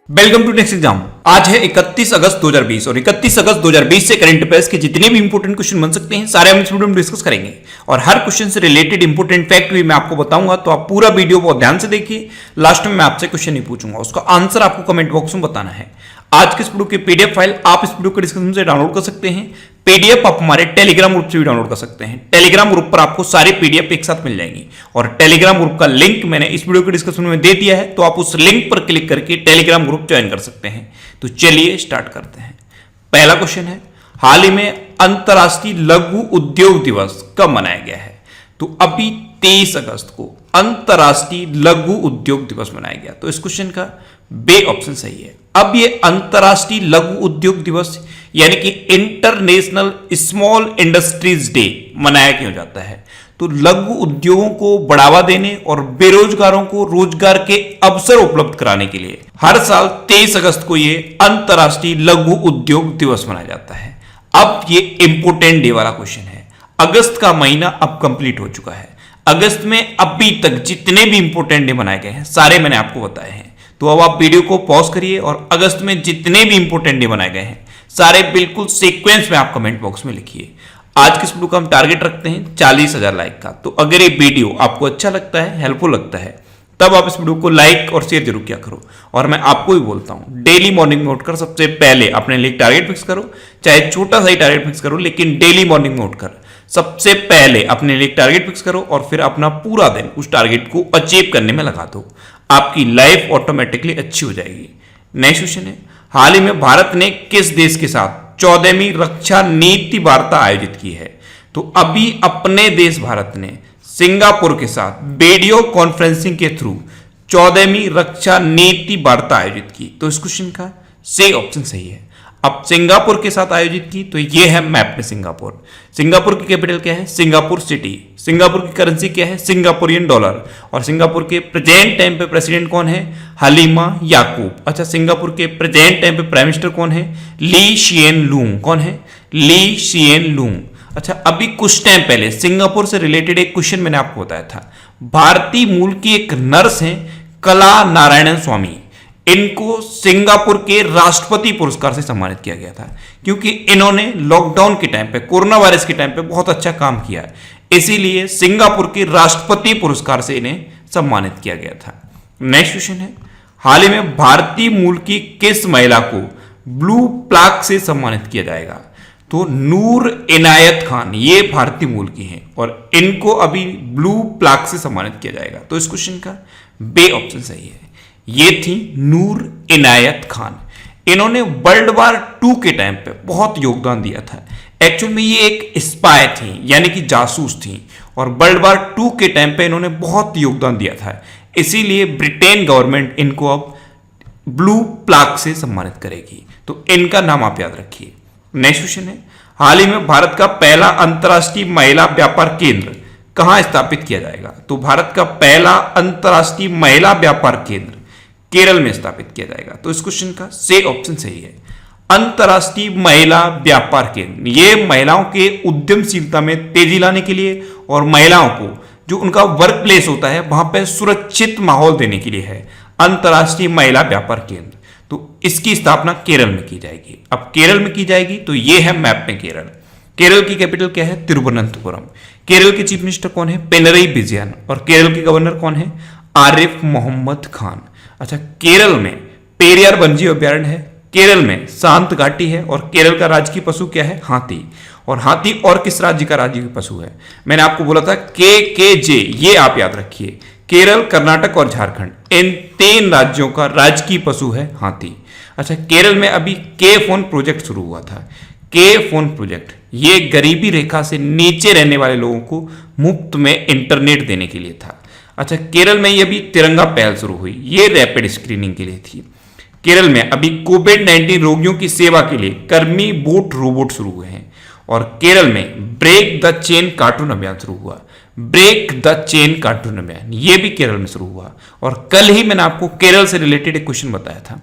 Welcome to next exam. आज है 31 अगस्त 2020 और 31 अगस्त 2020 से करंट अफेयर्स के जितने भी इंपोर्टेंट क्वेश्चन बन सकते हैं सारे हम इस वीडियो में डिस्कस करेंगे और हर क्वेश्चन से रिलेटेड इंपोर्टेंट फैक्ट भी मैं आपको बताऊंगा, तो आप पूरा वीडियो बहुत ध्यान से देखिए। लास्ट में मैं आपसे क्वेश्चन नहीं पूछूंगा, उसका आंसर आपको कमेंट बॉक्स में बताना है। आज के इस वीडियो की पीडीएफ फाइल आप इस वीडियो के डिस्क्रिप्शन से डाउनलोड कर सकते हैं। पीडीएफ आप हमारे टेलीग्राम ग्रुप से भी डाउनलोड कर सकते हैं। टेलीग्राम ग्रुप पर आपको सारी पीडीएफ एक साथ मिल जाएंगी और टेलीग्राम ग्रुप का लिंक मैंने इस वीडियो के डिस्क्रिप्शन में दे दिया है, तो आप उस लिंक पर क्लिक करके टेलीग्राम ग्रुप ज्वाइन कर सकते हैं। तो चलिए स्टार्ट करते हैं। पहला क्वेश्चन है, हाल ही में अंतरराष्ट्रीय लघु उद्योग दिवस कब मनाया गया है? तो अभी 23 अगस्त को अंतरराष्ट्रीय लघु उद्योग दिवस मनाया गया। तो इस क्वेश्चन का बे ऑप्शन सही है। अब ये अंतरराष्ट्रीय लघु उद्योग दिवस यानी कि इंटरनेशनल स्मॉल इंडस्ट्रीज डे मनाया क्यों जाता है? तो लघु उद्योगों को बढ़ावा देने और बेरोजगारों को रोजगार के अवसर उपलब्ध कराने के लिए हर साल 23 अगस्त को ये अंतरराष्ट्रीय लघु उद्योग दिवस मनाया जाता है। अब ये इंपोर्टेंट डे वाला क्वेश्चन है। अगस्त का महीना अब कंप्लीट हो चुका है। अगस्त में अभी तक जितने भी इंपोर्टेंट डे मनाए गए हैं सारे मैंने आपको बताए हैं। तो अब आप वीडियो को पॉज करिए और अगस्त में जितने भी इंपोर्टेंट डे बनाए गए हैं सारे बिल्कुल सीक्वेंस में आप कमेंट बॉक्स में लिखिए। आज के इस वीडियो का हम टारगेट रखते हैं 40,000 लाइक का। तो अगर ये वीडियो आपको अच्छा लगता है, हेल्पफुल लगता है, तब आप इस वीडियो को लाइक और शेयर जरूर किया करो। और मैं आपको भी बोलता हूं, डेली मॉर्निंग में उठकर सबसे पहले अपने लिए टारगेट फिक्स करो, चाहे छोटा सा ही टारगेट फिक्स करो, लेकिन डेली मॉर्निंग में उठकर सबसे पहले अपने लिए टारगेट फिक्स करो और फिर अपना पूरा दिन उस टारगेट को अचीव करने में लगा दो। आपकी लाइफ ऑटोमेटिकली अच्छी हो जाएगी। नेक्स्ट क्वेश्चन है, हाल ही में भारत ने किस देश के साथ 14वीं रक्षा नीति वार्ता आयोजित की है? तो अभी अपने देश भारत ने सिंगापुर के साथ वीडियो कॉन्फ्रेंसिंग के थ्रू 14वीं रक्षा नीति वार्ता आयोजित की। तो इस क्वेश्चन का सही ऑप्शन सही है। अब सिंगापुर के साथ आयोजित की, तो ये है मैप में सिंगापुर। सिंगापुर की कैपिटल क्या है? Singapore city. सिंगापुर की करेंसी क्या है? Singaporean dollar. और सिंगापुर के प्रेजेंट टाइम पे प्रेसिडेंट कौन है? हलीमा याकूब। अच्छा, सिंगापुर के प्रेजेंट टाइम पे प्राइम मिनिस्टर कौन है? ली शिएन लूंग। कौन है? ली शिएन लूंग। अच्छा, अभी कुछ टाइम पहले सिंगापुर से रिलेटेड एक क्वेश्चन मैंने आपको बताया था। भारतीय मूल की एक नर्स है कला नारायणन स्वामी, इनको सिंगापुर के राष्ट्रपति पुरस्कार से सम्मानित किया गया था क्योंकि इन्होंने लॉकडाउन के टाइम पे, कोरोना वायरस के टाइम पे बहुत अच्छा काम किया, इसीलिए सिंगापुर के राष्ट्रपति पुरस्कार से इन्हें सम्मानित किया गया था। नेक्स्ट क्वेश्चन है, हाल ही में भारतीय मूल की किस महिला को ब्लू प्लाक से सम्मानित किया जाएगा? तो नूर इनायत खान, ये भारतीय मूल की हैं और इनको अभी ब्लू प्लाक से सम्मानित किया जाएगा। तो इस क्वेश्चन का बे ऑप्शन सही है। ये थी नूर इनायत खान। इन्होंने वर्ल्ड वार 2 के टाइम पे बहुत योगदान दिया था। एक्चुअल में ये एक स्पाई थी यानी कि जासूस थी और वर्ल्ड वार 2 के टाइम पे इन्होंने बहुत योगदान दिया था, इसीलिए ब्रिटेन गवर्नमेंट इनको अब ब्लू प्लाक से सम्मानित करेगी। तो इनका नाम आप याद रखिए। नेक्स्ट क्वेश्चन है, हाल ही में भारत का पहला अंतरराष्ट्रीय महिला व्यापार केंद्र कहां स्थापित किया जाएगा? तो भारत का पहला अंतरराष्ट्रीय महिला व्यापार केंद्र केरल में स्थापित किया जाएगा। तो इस क्वेश्चन का सही ऑप्शन सही है। अंतरराष्ट्रीय महिला व्यापार केंद्र ये महिलाओं के उद्यमशीलता में तेजी लाने के लिए और महिलाओं को जो उनका वर्क प्लेस होता है वहां पर सुरक्षित माहौल देने के लिए है अंतरराष्ट्रीय महिला व्यापार केंद्र। तो इसकी स्थापना केरल में की जाएगी। अब केरल में की जाएगी तो ये है मैप में केरल। केरल की कैपिटल क्या है? तिरुवनंतपुरम। केरल के चीफ मिनिस्टर कौन है? पिनरई विजयन। और केरल के गवर्नर कौन है? आरिफ मोहम्मद खान। अच्छा, केरल में पेरियार वन्यजीव अभ्यारण्य है, केरल में शांत घाटी है और केरल का राजकीय पशु क्या है? हाथी। और हाथी और किस राज्य का राजकीय पशु है? मैंने आपको बोला था KKJ, ये आप याद रखिए। केरल, कर्नाटक और झारखंड, इन 3 राज्यों का राजकीय पशु है हाथी। अच्छा, केरल में अभी के फोन प्रोजेक्ट शुरू हुआ था। के फोन प्रोजेक्ट ये गरीबी रेखा से नीचे रहने वाले लोगों को मुफ्त में इंटरनेट देने के लिए था। अच्छा, केरल में ये अभी तिरंगा पहल शुरू हुई, ये रैपिड स्क्रीनिंग के लिए थी। केरल में अभी कोविड-19 रोगियों की सेवा के लिए कर्मी बोट रोबोट शुरू हुए हैं और केरल में ब्रेक द चेन कार्टून अभियान शुरू हुआ। ब्रेक द चेन कार्टून अभियान ये भी केरल में शुरू हुआ। और कल ही मैंने आपको केरल से रिलेटेड एक क्वेश्चन बताया था।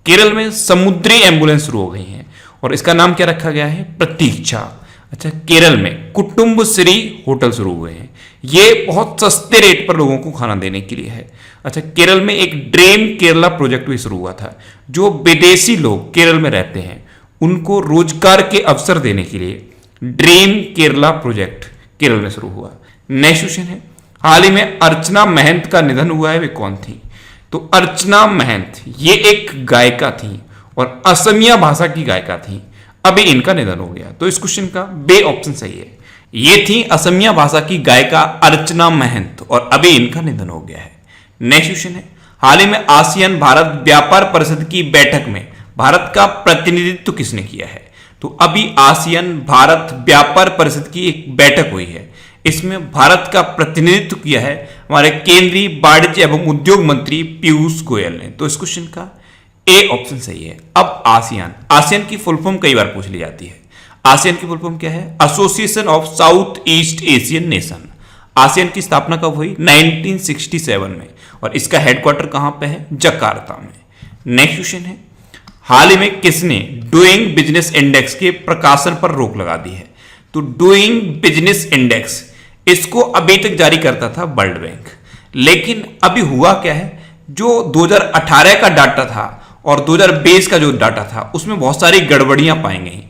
केरल में समुद्री एम्बुलेंस शुरू हो गई है और इसका नाम क्या रखा गया है? प्रतीक्षा। अच्छा, केरल में कुटुंब श्री होटल शुरू हुए हैं। ये बहुत सस्ते रेट पर लोगों को खाना देने के लिए है। अच्छा, केरल में एक ड्रीम केरला प्रोजेक्ट भी शुरू हुआ था, जो विदेशी लोग केरल में रहते हैं उनको रोजगार के अवसर देने के लिए ड्रीम केरला प्रोजेक्ट केरल में शुरू हुआ। नेक्स्ट क्वेश्चन है, हाल ही में अर्चना महंत का निधन हुआ है, वे कौन थी? तो अर्चना महंत ये एक गायिका थी और असमिया भाषा की गायिका थी। अभी इनका निधन हो गया, तो इस क्वेश्चन का बे ऑप्शन सही है। ये थी असमिया भाषा की गायिका अर्चना महंत और अभी इनका निधन हो गया है। नेक्स्ट क्वेश्चन है, हाल ही में आसियान भारत व्यापार परिषद की बैठक में भारत का प्रतिनिधित्व किसने किया है? तो अभी आसियान भारत व्यापार परिषद की एक बैठक हुई है, इसमें भारत का प्रतिनिधित्व किया है हमारे केंद्रीय वाणिज्य एवं उद्योग मंत्री पीयूष गोयल ने। तो इस क्वेश्चन का ए ऑप्शन सही है। अब आसियान, आसियान की फुल फॉर्म कई बार पूछ ली जाती है। आसियान की फुल फॉर्म क्या है? Association of south east Asian nation. ASEAN की स्थापना कब हुई? 1967 में, और इसका हेडक्वार्टर कहां पे है? जकार्ता में। नेक्स्ट क्वेश्चन है, हाल ही में किसने डूइंग बिजनेस इंडेक्स के प्रकाशन पर रोक लगा दी है? तो डूइंग बिजनेस इंडेक्स इसको अभी तक जारी करता था वर्ल्ड बैंक, लेकिन अभी हुआ क्या है, जो 2018 का डाटा था और 2020 का जो डाटा था उसमें बहुत सारी गड़बड़ियां पाई गई।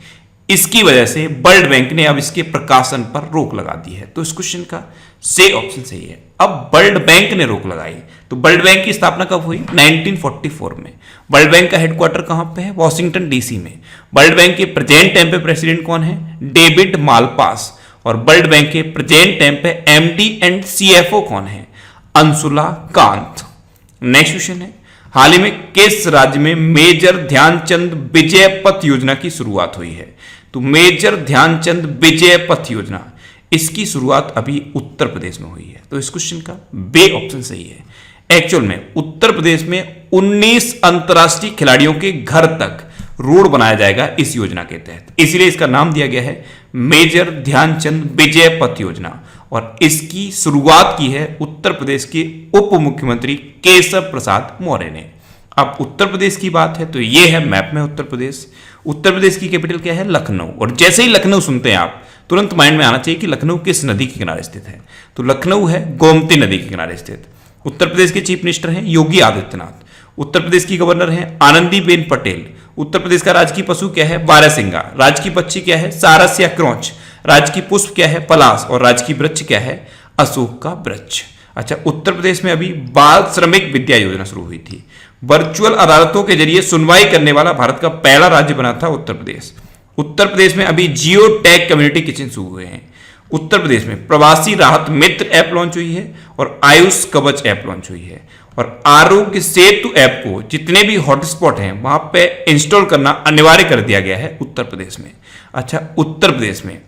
इसकी वजह से वर्ल्ड बैंक ने अब इसके प्रकाशन पर रोक लगा दी है। तो इस क्वेश्चन का सी ऑप्शन सही है। अब वर्ल्ड बैंक ने रोक लगाई, तो वर्ल्ड बैंक की स्थापना कब हुई? 1944 में। वर्ल्ड बैंक का हेडक्वार्टर कहां पे है? वॉशिंगटन डीसी में। वर्ल्ड बैंक के प्रेजेंट टाइम पे प्रेसिडेंट कौन है? David Malpass. और वर्ल्ड बैंक के प्रेजेंट टाइम पे एमडी एंड सीएफओ कौन है? अंशुला कांत। नेक्स्ट क्वेश्चन है, हाल ही में किस राज्य में मेजर ध्यानचंद विजय पथ योजना की शुरुआत हुई है? तो मेजर ध्यानचंद विजय पथ योजना, इसकी शुरुआत अभी उत्तर प्रदेश में हुई है। तो इस क्वेश्चन का बे ऑप्शन सही है। एक्चुअल में उत्तर प्रदेश में 19 अंतरराष्ट्रीय खिलाड़ियों के घर तक रोड बनाया जाएगा इस योजना के तहत, इसलिए इसका नाम दिया गया है मेजर ध्यानचंद विजय पथ योजना, और इसकी शुरुआत की है उत्तर प्रदेश के उप मुख्यमंत्री केशव प्रसाद मौर्य ने। अब उत्तर प्रदेश की बात है तो ये है मैप में उत्तर प्रदेश। उत्तर प्रदेश की कैपिटल क्या है? लखनऊ। और जैसे ही लखनऊ सुनते हैं आप, तुरंत माइंड में आना चाहिए कि लखनऊ किस नदी के किनारे स्थित है। तो लखनऊ है गोमती नदी के किनारे स्थित। उत्तर प्रदेश के चीफ मिनिस्टर हैं योगी आदित्यनाथ। उत्तर प्रदेश की गवर्नर हैं आनंदीबेन पटेल। उत्तर प्रदेश का राजकीय पशु क्या है? बारहसिंगा। राजकीय पक्षी क्या है? सारस या क्रोंच। राजकीय पुष्प क्या है? पलाश। और राजकीय वृक्ष क्या है? अशोक का वृक्ष। अच्छा, उत्तर प्रदेश में अभी बाल श्रमिक विद्या योजना शुरू हुई थी। वर्चुअल अदालतों के जरिए सुनवाई करने वाला भारत का पहला राज्य बना था उत्तर प्रदेश। उत्तर प्रदेश में अभी जियो टैग कम्युनिटी किचन शुरू हुए हैं। उत्तर प्रदेश में प्रवासी राहत मित्र ऐप लॉन्च हुई है और आयुष कवच ऐप लॉन्च हुई है, और आरोग्य सेतु ऐप को जितने भी हॉटस्पॉट हैं वहां पे इंस्टॉल करना अनिवार्य कर दिया गया है उत्तर प्रदेश में। अच्छा, उत्तर प्रदेश में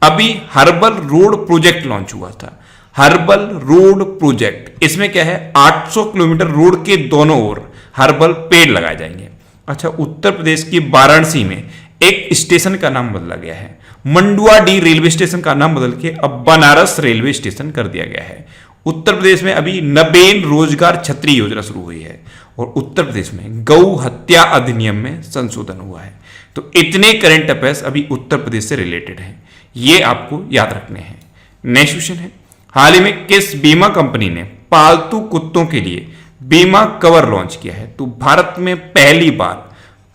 अभी हर्बल रोड प्रोजेक्ट लॉन्च हुआ था। हर्बल रोड प्रोजेक्ट, इसमें क्या है? 800 किलोमीटर रोड के दोनों ओर हर्बल पेड़ लगाए जाएंगे। अच्छा, उत्तर प्रदेश की वाराणसी में एक स्टेशन का नाम बदला गया है। मंडुआडीह रेलवे स्टेशन का नाम बदल के अब बनारस रेलवे स्टेशन कर दिया गया है। उत्तर प्रदेश में अभी नबेन रोजगार छतरी योजना शुरू हुई है, और उत्तर प्रदेश में गौ हत्या अधिनियम में संशोधन हुआ है। तो इतने करंट अफेयर्स अभी उत्तर प्रदेश से रिलेटेड हैं, ये आपको याद रखने हैं। नेक्स्ट क्वेश्चन है, हाल ही में किस बीमा कंपनी ने पालतू कुत्तों के लिए बीमा कवर लॉन्च किया है? तो भारत में पहली बार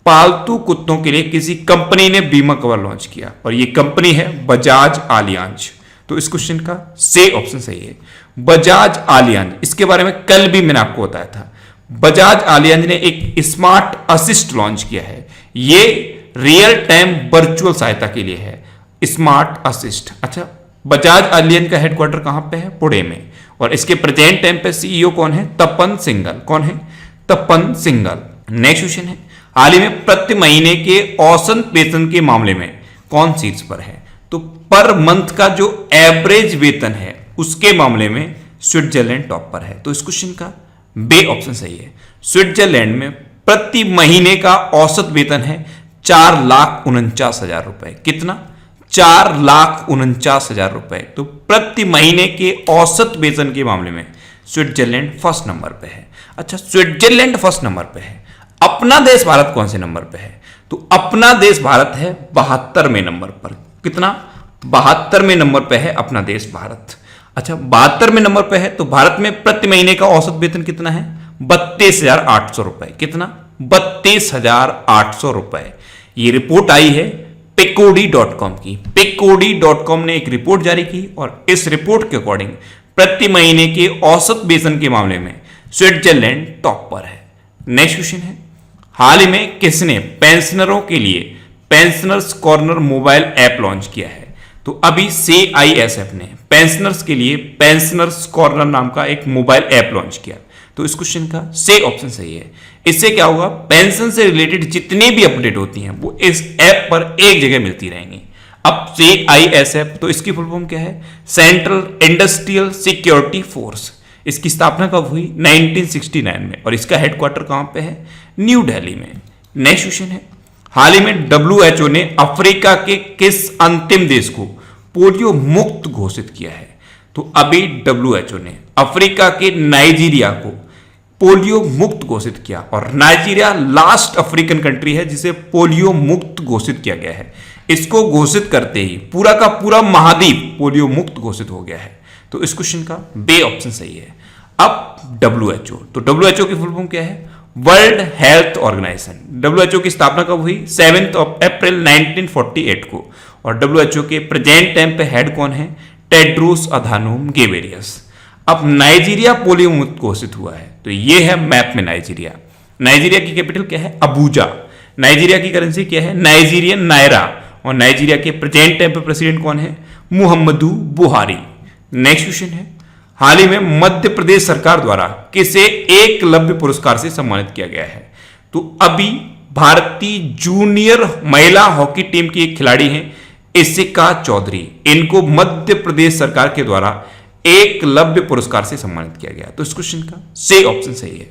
पालतू कुत्तों के लिए किसी कंपनी ने बीमा कवर लॉन्च किया, और यह कंपनी है बजाज आलियांज। तो इस क्वेश्चन का से ऑप्शन सही है, बजाज आलियांज। इसके बारे में कल भी मैंने आपको बताया था। बजाज आलियांज ने एक स्मार्ट असिस्ट लॉन्च किया है। ये रियल टाइम वर्चुअल सहायता के लिए है, स्मार्ट असिस्ट। अच्छा, बजाज आलियांज का हेडक्वार्टर कहां पे है? पुणे में। और इसके प्रेजेंट टाइम पे सीईओ कौन है? तपन सिंघल। कौन है? तपन सिंघल। नेक्स्ट क्वेश्चन है, हाल ही में प्रति महीने के औसत वेतन के मामले में कौन शीर्ष पर है? तो पर मंथ का जो एवरेज वेतन है उसके मामले में स्विट्जरलैंड टॉप पर है। तो इस क्वेश्चन का बे ऑप्शन सही है। स्विट्जरलैंड में प्रति महीने का औसत वेतन है 4,49,000 रुपए। कितना? 4,49,000 रुपए। तो प्रति महीने के औसत वेतन के मामले में स्विट्जरलैंड फर्स्ट नंबर पे है। अच्छा, स्विट्जरलैंड फर्स्ट नंबर पे है। अपना देश भारत कौन से नंबर पे है? तो अपना देश भारत है 72वें नंबर पर। कितना? 72वें नंबर पे है अपना देश भारत। अच्छा, 72वें नंबर पे है। तो भारत में प्रति महीने का औसत वेतन कितना है? 32,800 रुपए। कितना? 32,800 रुपए। ये रिपोर्ट आई है पेकोडी.com की। पेकोडी.com ने एक रिपोर्ट जारी की और इस रिपोर्ट के अकॉर्डिंग प्रति महीने के औसत वेतन के मामले में स्विट्जरलैंड टॉप पर है। नेक्स्ट क्वेश्चन है, हाल ही में किसने पेंशनरों के लिए pensioners corner mobile app launch किया है? तो अभी CISF ने पेंशनर्स के लिए पेंशनर्स कॉर्नर नाम का एक मोबाइल ऐप लॉन्च किया। तो इस क्वेश्चन का से ऑप्शन सही है। इससे क्या होगा, पेंशन से रिलेटेड जितनी भी अपडेट होती हैं वो इस ऐप पर एक जगह मिलती रहेंगी। अब CISF, तो इसकी फुल फॉर्म क्या है? Central industrial security force. इसकी स्थापना कब हुई? 1969 में। और इसका हेडक्वार्टर कहां पे है? न्यू दिल्ली में। नेक्स्ट क्वेश्चन है, हाल ही में WHO ने अफ्रीका के किस अंतिम देश को पोलियो मुक्त घोषित किया है? तो अभी WHO ने अफ्रीका के नाइजीरिया को पोलियो मुक्त घोषित किया और नाइजीरिया लास्ट अफ्रीकन कंट्री है जिसे पोलियो मुक्त घोषित किया गया है। इसको घोषित करते ही पूरा का पूरा महाद्वीप पोलियो मुक्त घोषित हो गया है। तो इस क्वेश्चन का बे ऑप्शन सही है। अब WHO, तो WHO की फुल फॉर्म क्या है? World health organisation. WHO की स्थापना कब हुई? 7 अप्रैल 1948 को। और WHO के प्रेजेंट टाइम पे हेड कौन है? Tedros Adhanom Ghebreyesus. अब नाइजीरिया पोलियो मुक्त घोषित हुआ है, तो ये है मैप में नाइजीरिया। नाइजीरिया की कैपिटल क्या है? अबूजा। नाइजीरिया की करेंसी क्या है? नाइजीरियन नायरा। और नाइजीरिया के प्रेजेंट टाइम पे प्रेसिडेंट कौन है? मुहम्मदू बुहारी। नेक्स्ट क्वेश्चन है, हाल ही में मध्य प्रदेश सरकार द्वारा किसे एकलव्य पुरस्कार से सम्मानित किया गया है? तो अभी भारतीय जूनियर महिला हॉकी टीम की एक खिलाड़ी हैं इशिका चौधरी। इनको मध्य प्रदेश सरकार के द्वारा एकलव्य पुरस्कार से सम्मानित किया गया। तो इस क्वेश्चन का से ऑप्शन सही है।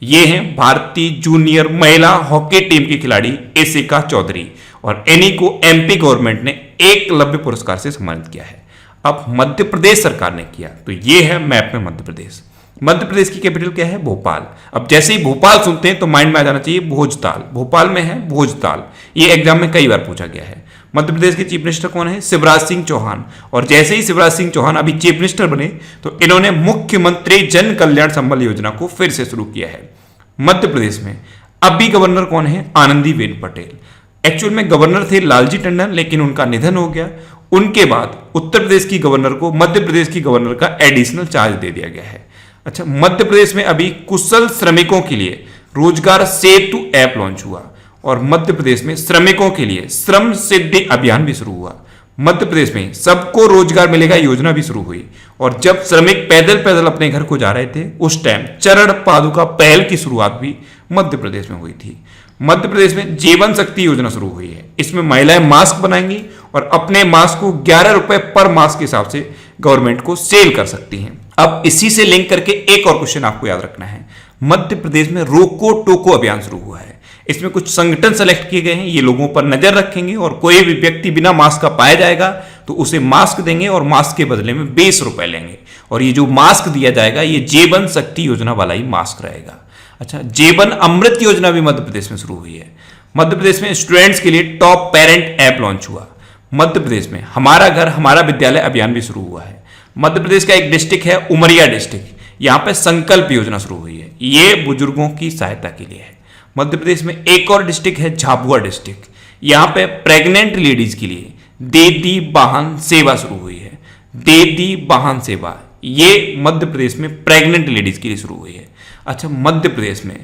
ये हैं भारतीय जूनियर महिला हॉकी टीम की खिलाड़ी इशिका चौधरी और इन्हीं को MP गवर्नमेंट ने एकलव्य पुरस्कार से सम्मानित किया है। अब मध्य प्रदेश सरकार ने किया, तो ये है मैप में मध्य प्रदेश। मध्य प्रदेश की कैपिटल क्या है? भोपाल। अब जैसे ही भोपाल सुनते हैं तो माइंड में आ जाना चाहिए भोजताल। भोपाल में है भोजताल। ये एग्जाम में कई बार पूछा गया है। मध्य प्रदेश के चीफ मिनिस्टर कौन है? शिवराज सिंह चौहान। और जैसे ही शिवराज सिंह चौहान अभी चीफ मिनिस्टर बने तो इन्होंने मुख्यमंत्री जन कल्याण संबल योजना को फिर से शुरू किया है। मध्य प्रदेश में अभी गवर्नर कौन है? आनंदीबेन पटेल। एक्चुअल में गवर्नर थे लालजी टंडन, लेकिन उनका निधन हो गया। उनके बाद उत्तर प्रदेश की गवर्नर को मध्य प्रदेश की गवर्नर का एडिशनल चार्ज दे दिया गया है। अच्छा, मध्य प्रदेश में अभी कुशल श्रमिकों के लिए रोजगार सेतु ऐप लॉन्च हुआ और मध्य प्रदेश में श्रमिकों के लिए श्रम सिद्धि अभियान भी शुरू हुआ। मध्य प्रदेश में सबको रोजगार मिलेगा योजना भी शुरू हुई और जब श्रमिक पैदल पैदल अपने घर को जा रहे थे उस टाइम चरण पादुका पहल की शुरुआत भी मध्य प्रदेश में हुई थी। मध्य प्रदेश में जीवन शक्ति योजना शुरू हुई है। इसमें महिलाएं मास्क बनाएंगी और अपने मास्क को 11 रुपए पर मास्क के हिसाब से गवर्नमेंट को सेल कर सकती हैं। अब इसी से लिंक करके एक और क्वेश्चन आपको याद रखना है। मध्य प्रदेश में रोको टोको अभियान शुरू हुआ है। इसमें कुछ संगठन सेलेक्ट किए गए हैं, ये लोगों पर नजर रखेंगे और कोई भी व्यक्ति बिना मास्क का पाया जाएगा तो उसे मास्क देंगे और मास्क के बदले में 20 रुपए लेंगे। और ये जो मास्क दिया जाएगा ये जीवन शक्ति योजना वाला ही मास्क रहेगा। अच्छा, जीवन अमृत योजना भी मध्य प्रदेश में शुरू हुई है। मध्य प्रदेश में स्टूडेंट्स के लिए टॉप पेरेंट ऐप लॉन्च हुआ। मध्य प्रदेश में हमारा घर हमारा विद्यालय अभियान भी शुरू हुआ है। मध्य प्रदेश का एक डिस्ट्रिक्ट है उमरिया डिस्ट्रिक्ट, यहाँ पे संकल्प योजना शुरू हुई है। ये बुजुर्गों की सहायता के लिए है। मध्य प्रदेश में एक और डिस्ट्रिक्ट है झाबुआ डिस्ट्रिक्ट, यहाँ पे प्रेग्नेंट लेडीज के लिए दीदी वाहन सेवा शुरू हुई है। दीदी वाहन सेवा ये मध्य प्रदेश में प्रेग्नेंट लेडीज के लिए शुरू हुई है। अच्छा, मध्य प्रदेश में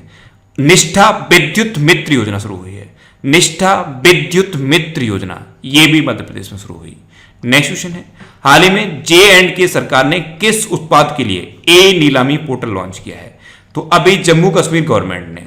निष्ठा विद्युत मित्र योजना शुरू हुई है। निष्ठा विद्युत मित्र योजना ये भी मध्य प्रदेश में शुरू हुई। नेक्स्ट क्वेश्चन है, हाल ही में J&K सरकार ने किस उत्पाद के लिए ए नीलामी पोर्टल लॉन्च किया है? तो अभी जम्मू कश्मीर गवर्नमेंट ने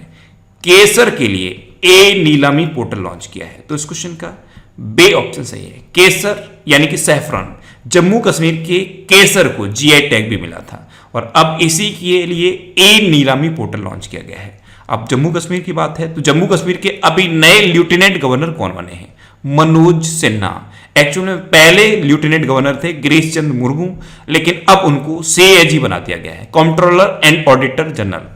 केसर के लिए ए नीलामी पोर्टल लॉन्च किया है। तो इस क्वेश्चन का बे ऑप्शन सही है। केसर यानी कि सैफरन, जम्मू कश्मीर के केसर को GI टैग भी मिला था और अब इसी के लिए ए नीलामी पोर्टल लॉन्च किया गया है। अब जम्मू कश्मीर की बात है तो जम्मू कश्मीर के अभी नए लेफ्टिनेंट गवर्नर कौन बने हैं? मनोज सिन्हा। एक्चुअल में पहले लेफ्टिनेंट गवर्नर थे गिरीश चंद्र मुर्मू, लेकिन अब उनको CAG बना दिया गया है, controller and auditor general.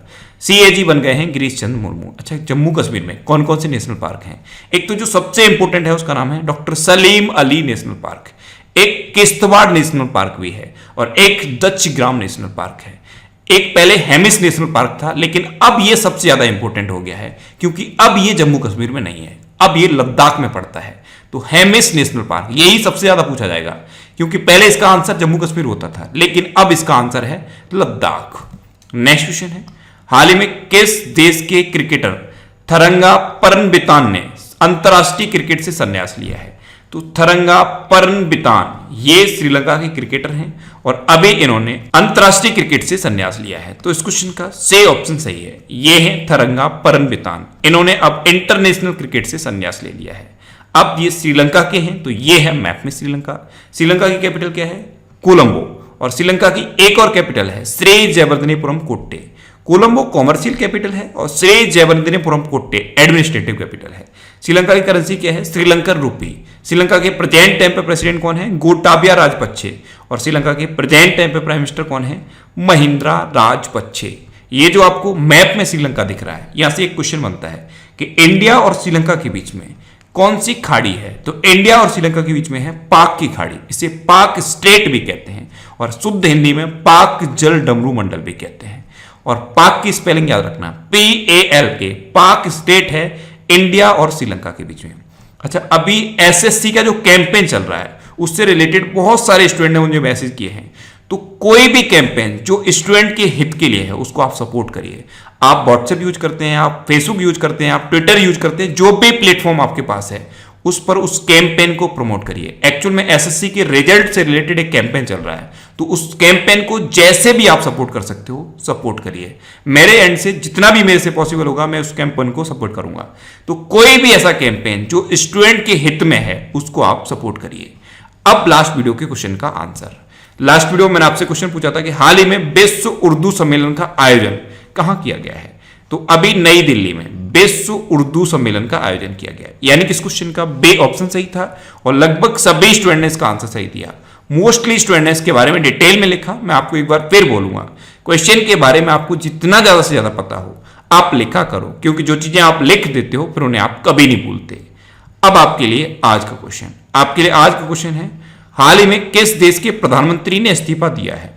CAG बन गए हैं गिरीश चंद्र मुर्मू। अच्छा, जम्मू कश्मीर में कौन कौन से नेशनल पार्क हैं? एक तो जो सबसे इंपॉर्टेंट है उसका नाम है doctor Salim Ali national park. एक किश्तवाड़ नेशनल पार्क भी है और एक दच्छ ग्राम नेशनल पार्क है। एक पहले हेमिस नेशनल पार्क था, लेकिन अब यह सबसे ज्यादा इंपॉर्टेंट हो गया है क्योंकि अब यह जम्मू कश्मीर में नहीं है, अब यह लद्दाख में पड़ता है। तो हेमिस नेशनल पार्क यही सबसे ज्यादा पूछा जाएगा क्योंकि पहले इसका आंसर जम्मू कश्मीर होता था, लेकिन अब इसका आंसर है लद्दाख। नेक्स्ट क्वेश्चन है, हाल ही में किस देश के क्रिकेटर थरंगा परनबितान ने अंतरराष्ट्रीय क्रिकेट से संन्यास लिया है? तो थरंगा परनबितान ये श्रीलंका के क्रिकेटर हैं और अभी इन्होंने अंतरराष्ट्रीय क्रिकेट से संन्यास लिया है। तो इस क्वेश्चन का से ऑप्शन सही है, ये है थरंगा परनबितान। इन्होंने अब इंटरनेशनल क्रिकेट से संन्यास ले लिया है। अब ये श्रीलंका के हैं, तो ये है मैप में श्रीलंका। श्रीलंका की कैपिटल क्या है? कोलंबो। और श्रीलंका की एक और कैपिटल है श्री जयवर्धनेपुरम कोट्टे। कोलंबो कॉमर्शियल कैपिटल है और श्री जयवर्धनेपुरम कोट्टे एडमिनिस्ट्रेटिव कैपिटल है। श्रीलंका की करेंसी क्या है? श्रीलंकन रूपी। श्रीलंका के प्रेजेंट टाइम पे प्रेसिडेंट कौन है? गोटाबाया राजपक्षे। और श्रीलंका के प्रेजेंट टाइम पे प्राइम मिनिस्टर कौन है? महिंद्रा राजपक्षे। ये जो आपको मैप में श्रीलंका दिख रहा है, यहां से एक क्वेश्चन बनता है कि इंडिया और श्रीलंका के बीच में कौन सी खाड़ी है? तो इंडिया और श्रीलंका के बीच में है पाक की खाड़ी, इसे पाक स्टेट भी कहते हैं और शुद्ध हिंदी में पाक जल डमरू मंडल भी कहते हैं। और पाक की स्पेलिंग याद रखना, PALK। पाक स्टेट है इंडिया और श्रीलंका के बीच में। अच्छा, अभी SSC का जो कैंपेन चल रहा है उससे रिलेटेड बहुत सारे स्टूडेंट ने मुझे मैसेज किए हैं। तो कोई भी कैंपेन जो स्टूडेंट के हित के लिए है उसको आप सपोर्ट करिए। आप व्हाट्सएप यूज करते हैं, आप फेसबुक यूज करते हैं, आप ट्विटर यूज करते हैं, जो भी प्लेटफॉर्म आपके पास है उस पर उस कैंपेन को प्रमोट करिए। एक्चुअल में SSC के रिजल्ट से रिलेटेड एक कैंपेन चल रहा है, तो उस कैंपेन को जैसे भी आप सपोर्ट कर सकते हो सपोर्ट करिए। मेरे एंड से जितना भी मेरे से पॉसिबल होगा मैं उस कैंपेन को सपोर्ट करूंगा। तो कोई भी ऐसा कैंपेन जो स्टूडेंट के हित में है उसको आप सपोर्ट करिए। अब लास्ट वीडियो के क्वेश्चन का आंसर। लास्ट वीडियो में मैंने आपसे क्वेश्चन पूछा था कि हाल ही में विश्व उर्दू सम्मेलन का आयोजन कहां किया गया है? तो अभी नई दिल्ली में विश्व उर्दू सम्मेलन का आयोजन किया गया, यानी कि इस क्वेश्चन का बे ऑप्शन सही था और लगभग सभी स्टूडेंट ने इसका आंसर सही दिया। मोस्टली स्टूडेंट ने इसके बारे में डिटेल में लिखा। मैं आपको एक बार फिर बोलूंगा, क्वेश्चन के बारे में आपको जितना ज्यादा से ज्यादा पता हो आप लिखा करो, क्योंकि जो चीजें आप लिख देते हो फिर उन्हें आप कभी नहीं भूलते। अब आपके लिए आज का क्वेश्चन, आपके लिए आज का क्वेश्चन है, हाल ही में किस देश के प्रधानमंत्री ने इस्तीफा दिया है?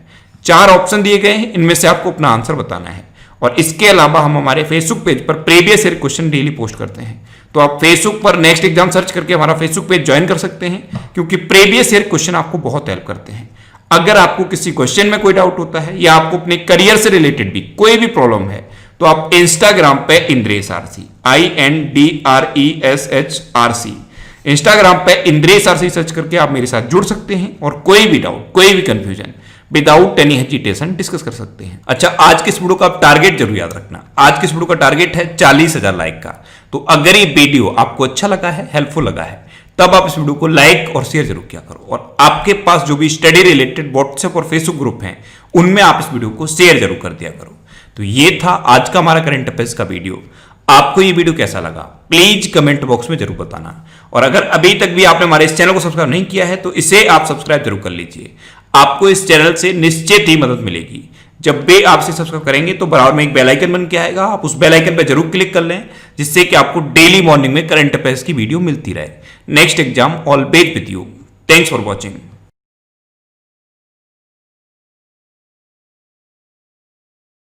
4 ऑप्शन दिए गए हैं, इनमें से आपको अपना आंसर बताना है। और इसके अलावा हम हमारे फेसबुक पेज पर previous year question daily post करते हैं, तो आप फेसबुक पर नेक्स्ट एग्जाम सर्च करके हमारा फेसबुक पेज ज्वाइन कर सकते हैं, क्योंकि प्रीवियस ईयर क्वेश्चन आपको बहुत हेल्प करते हैं। अगर आपको किसी क्वेश्चन में कोई डाउट होता है या आपको अपने करियर से रिलेटेड भी कोई भी प्रॉब्लम है तो आप इंस्टाग्राम पे इंद्रेश RC INDRESHRC इंस्टाग्राम पे इंद्रेश RC सर्च करके आप मेरे साथ जुड़ सकते हैं और कोई भी डाउट, कोई भी confusion without any hesitation discuss कर सकते हैं। अच्छा, आज के इस वीडियो का आप टारगेट जरूर याद रखना। आज के इस वीडियो का टारगेट है 40,000 लाइक का। तो अगर ये वीडियो आपको अच्छा लगा है, हेल्पफुल लगा है, तब आप इस वीडियो को लाइक और शेयर जरूर किया करो। और आपके पास जो भी स्टडी रिलेटेड व्हाट्सएप और फेसबुक ग्रुप हैं उनमें आप इस वीडियो को शेयर जरूर कर दिया करो। तो ये था आज का हमारा करंट अफेयर्स का वीडियो। आपको ये वीडियो कैसा लगा प्लीज कमेंट बॉक्स में जरूर बताना। और अगर अभी तक भी आपने हमारे इस चैनल को सब्सक्राइब नहीं किया है तो इसे आप सब्सक्राइब जरूर कर लीजिए। आपको इस चैनल से निश्चित ही मदद मिलेगी। जब भी आप इसे सब्सक्राइब करेंगे तो बराबर में एक बेल आइकन बन के आएगा, आप उस बेल आइकन पर जरूर क्लिक कर लें, जिससे कि आपको डेली मॉर्निंग में करंट अफेयर्स की वीडियो मिलती रहे। Next exam always with you. Thanks for watching.